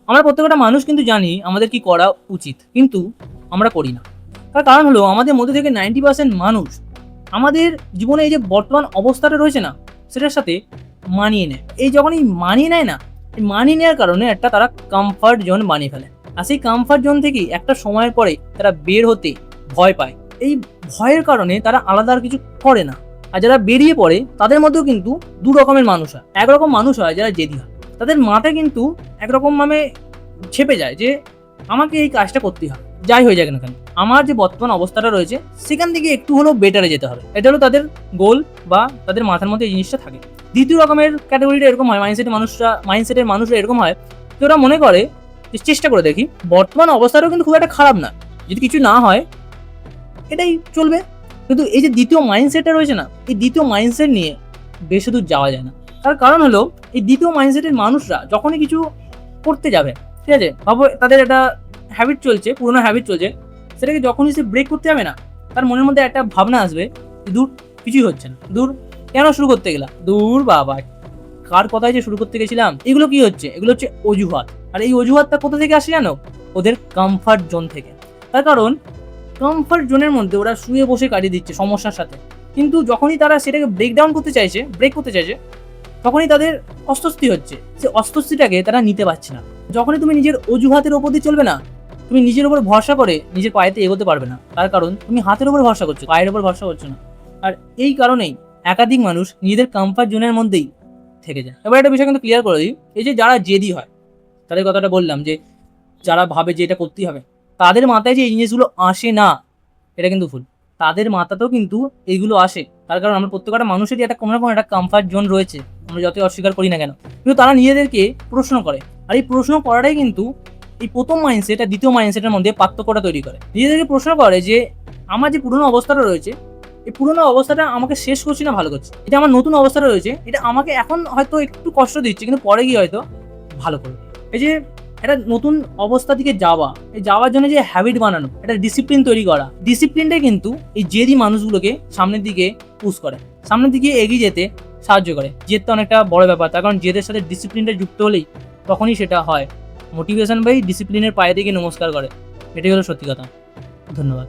আমরা প্রত্যেকটা মানুষ কিন্তু জানি আমাদের কি করা উচিত, কিন্তু আমরা করি না। তার কারণ হলো আমাদের মধ্যে থেকে 90% মানুষ আমাদের জীবনে এই যে বর্তমান অবস্থাটা রয়েছে না, সেটার সাথে মানিয়ে নেয়। এই যখন এই মানিয়ে নেয় না, এই মানিয়ে নেওয়ার কারণে একটা তারা কমফর্ট জোন বানিয়ে ফেলে। আর সেই কমফর্ট জোন থেকেই একটা সময়ের পরে তারা বের হতে ভয় পায়। এই ভয়ের কারণে তারা আলাদা আর কিছু করে না। আর যারা বেরিয়ে পড়ে তাদের মধ্যেও কিন্তু দু রকমের মানুষ হয়। একরকম মানুষ হয় যারা জেদি হয়, তাদের মাথায় কিন্তু একরকম ছেপে যায় যে আমাকে এই কাজটা করতেই হবে, যাই হয়ে যাক না কেন। আমার যে বর্তমান অবস্থাটা রয়েছে সেখান থেকে একটু হলেও বেটারে যেতে হবে, এটা হলো তাদের গোল বা তাদের মাথার মধ্যে এই জিনিসটা থাকে। দ্বিতীয় রকমের ক্যাটাগরিটা এরকম হয়, মাইন্ডসেটের মানুষরা এরকম হয় যে ওরা মনে করে যে চেষ্টা করে দেখি, বর্তমান অবস্থাটাও কিন্তু খুব একটা খারাপ না, যদি কিছু না হয় এটাই চলবে। কিন্তু এই যে দ্বিতীয় মাইন্ডসেটটা রয়েছে না, এই দ্বিতীয় মাইন্ডসেট নিয়ে বেশি দূর যাওয়া যায় না। তার কারণ হলো এই দ্বিতীয় মাইন্ডসেটের মানুষরা যখনই কিছু করতে যাবে, ঠিক আছে, ভাবো তাদের একটা হ্যাবিট চলছে, পুরোনো হ্যাবিট চলছে, সেটাকে যখনই সে ব্রেক করতে যাবে না, তার মনের মধ্যে একটা ভাবনা আসবে যে দূর, কিছুই হচ্ছে না, দূর, কেন শুরু করতে গেলাম, দূর বাবা, কার কথায় যে শুরু করতে গেছিলাম। এগুলো কি হচ্ছে? এগুলো হচ্ছে অজুহাত। আর এই অজুহাতটা কোথা থেকে আসে জানো? ওদের কমফর্ট জোন থেকে। তার কারণ কমফর্ট জোনের মধ্যে ওরা শুয়ে বসে কাটিয়ে দিচ্ছে সমস্যার সাথে, কিন্তু যখনই তারা সেটাকে ব্রেক করতে চাইছে, তখনই তাদের অস্বস্তি হচ্ছে। সে অস্বস্তিটাকে তারা নিতে পারছে না। যখনই তুমি নিজের অজুহাতের ওপর দিয়ে চলবে না, তুমি নিজের উপর ভরসা করে নিজের পায়েতে এগোতে পারবে না। তার কারণ তুমি হাতের উপর ভরসা করছো, পায়ের উপর ভরসা করছো না। আর এই কারণেই একাধিক মানুষ নিজেদের কমফর্ট জোনের মধ্যেই থেকে যায়। এবার একটা বিষয় কিন্তু ক্লিয়ার করে দিই, এই যে যারা জেদি হয়, তাদের কথাটা বললাম যে যারা ভাবে যে এটা করতেই হবে, তাদের মাথায় যে এই জিনিসগুলো আসে না, এটা কিন্তু ভুল। তাদের মাথাতেও কিন্তু এইগুলো আসে। তার কারণ আমরা প্রত্যেকটা মানুষেরই একটা কোনো না কোনো একটা কমফর্ট জোন রয়েছে, আমরা যতই অস্বীকার করি না কেন। কিন্তু তারা নিজেদেরকে প্রশ্ন করে, আর এই প্রশ্ন করাটাই কিন্তু এই প্রথম মাইন্ডসেট আর দ্বিতীয় মাইন্ডসেটের মধ্যে পার্থক্যটা তৈরি করে। নিজেদেরকে প্রশ্ন করে যে আমার যে পুরনো অবস্থাটা রয়েছে, এই পুরনো অবস্থাটা আমাকে শেষ করছি না ভালো করছে, এটা আমার নতুন অবস্থাটা রয়েছে, এটা আমাকে এখন হয়তো একটু কষ্ট দিচ্ছে, কিন্তু পরে গিয়ে হয়তো ভালো করবে। এই যে একটা নতুন অবস্থা দিকে যাওয়া, এই যাওয়ার জন্য যে হ্যাবিট বানানো, একটা ডিসিপ্লিন তৈরি করা, ডিসিপ্লিনটাই কিন্তু এই জেদি মানুষগুলোকে সামনের দিকে পুশ করে, সামনের দিকে এগিয়ে যেতে সাহায্য করে। জেদ তো অনেকটা বড় ব্যাপার, তার কারণ জেদের সাথে ডিসিপ্লিনটা যুক্ত হলেই তখনই সেটা হয়। মোটিভেশন ভাই ডিসিপ্লিনের পায়ে দিকে নমস্কার করে, এটাই হলো সত্যি কথা। ধন্যবাদ।